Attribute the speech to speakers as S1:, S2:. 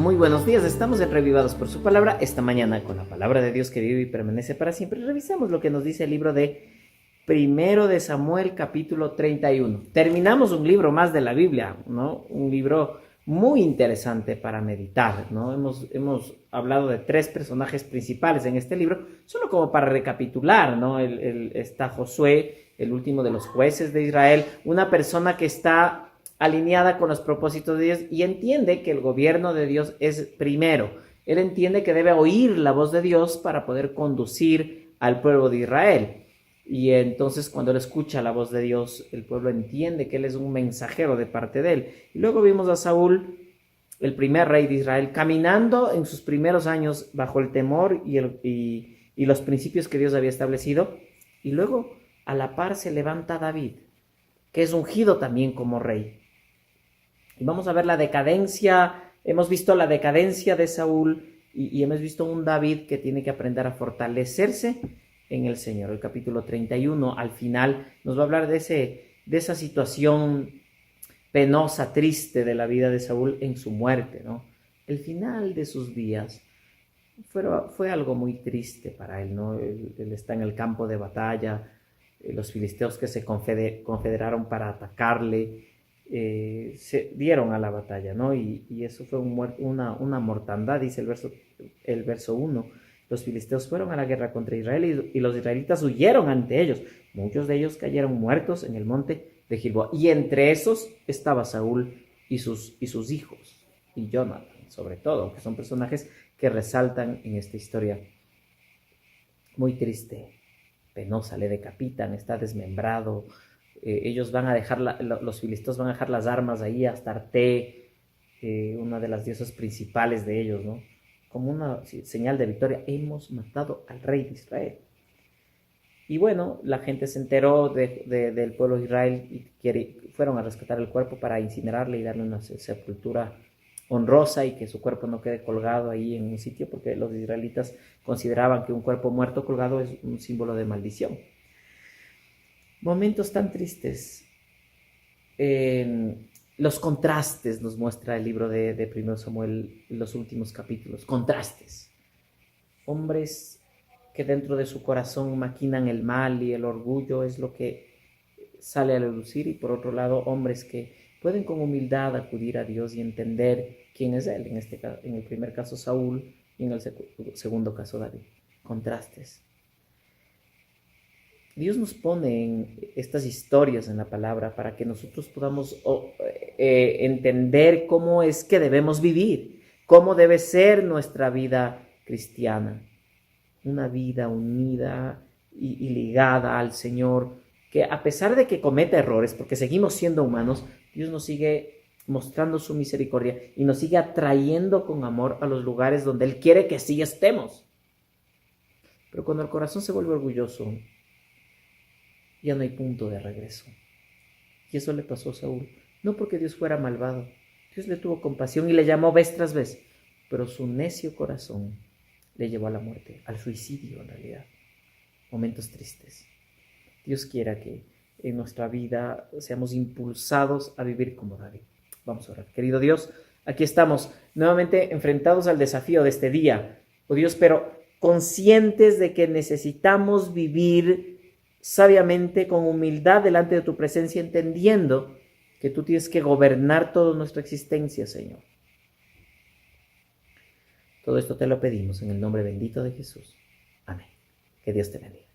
S1: Muy buenos días, estamos en Revivados por su palabra. Esta mañana, con la palabra de Dios que vive y permanece para siempre, revisamos lo que nos dice el libro de Primero de Samuel, capítulo 31. Terminamos un libro más de la Biblia, ¿no? Un libro muy interesante para meditar, ¿no? Hemos hablado de 3 personajes principales en este libro, solo como para recapitular, ¿no? Está Josué, el último de los jueces de Israel, una persona que está alineada con los propósitos de Dios y entiende que el gobierno de Dios es primero. Él entiende que debe oír la voz de Dios para poder conducir al pueblo de Israel. Y entonces cuando él escucha la voz de Dios, el pueblo entiende que él es un mensajero de parte de él. Y luego vimos a Saúl, el primer rey de Israel, caminando en sus primeros años bajo el temor y los principios que Dios había establecido. Y luego a la par se levanta David, que es ungido también como rey. Y vamos a ver la decadencia, hemos visto la decadencia de Saúl y hemos visto un David que tiene que aprender a fortalecerse en el Señor. El capítulo 31 al final nos va a hablar de esa situación penosa, triste de la vida de Saúl en su muerte, ¿no? El final de sus días fue algo muy triste para él, ¿no? Él está en el campo de batalla, los filisteos que se confederaron para atacarle, se dieron a la batalla, ¿no? Y eso fue una mortandad, dice el verso 1. Los filisteos fueron a la guerra contra Israel y los israelitas huyeron ante ellos. Muchos de ellos cayeron muertos en el monte de Gilboa. Y entre esos estaba Saúl y sus hijos, y Jonathan, sobre todo, que son personajes que resaltan en esta historia muy triste, penosa. Le decapitan, está desmembrado. Ellos van a dejar, los filisteos van a dejar las armas ahí hasta Arte, una de las diosas principales de ellos, ¿no? Como una señal de victoria. Hemos matado al rey de Israel. Y bueno, la gente se enteró del pueblo de Israel y fueron a rescatar el cuerpo para incinerarle y darle una sepultura honrosa y que su cuerpo no quede colgado ahí en un sitio, porque los israelitas consideraban que un cuerpo muerto colgado es un símbolo de maldición. Momentos tan tristes. Los contrastes nos muestra el libro de 1 Samuel, los últimos capítulos. Contrastes. Hombres que dentro de su corazón maquinan el mal y el orgullo es lo que sale a relucir, y por otro lado hombres que pueden con humildad acudir a Dios y entender quién es Él, en el primer caso Saúl y en el segundo caso David. Contrastes. Dios nos pone en estas historias en la palabra para que nosotros podamos entender cómo es que debemos vivir, cómo debe ser nuestra vida cristiana. Una vida unida y ligada al Señor, que a pesar de que cometa errores, porque seguimos siendo humanos, Dios nos sigue mostrando su misericordia y nos sigue atrayendo con amor a los lugares donde Él quiere que sí estemos. Pero cuando el corazón se vuelve orgulloso, ya no hay punto de regreso. Y eso le pasó a Saúl. No porque Dios fuera malvado. Dios le tuvo compasión y le llamó vez tras vez. Pero su necio corazón le llevó a la muerte, al suicidio en realidad. Momentos tristes. Dios quiera que en nuestra vida seamos impulsados a vivir como David. Vamos a orar. Querido Dios, aquí estamos nuevamente enfrentados al desafío de este día. Oh Dios, pero conscientes de que necesitamos vivir sabiamente, con humildad delante de tu presencia, entendiendo que tú tienes que gobernar toda nuestra existencia, Señor. Todo esto te lo pedimos en el nombre bendito de Jesús. Amén. Que Dios te bendiga.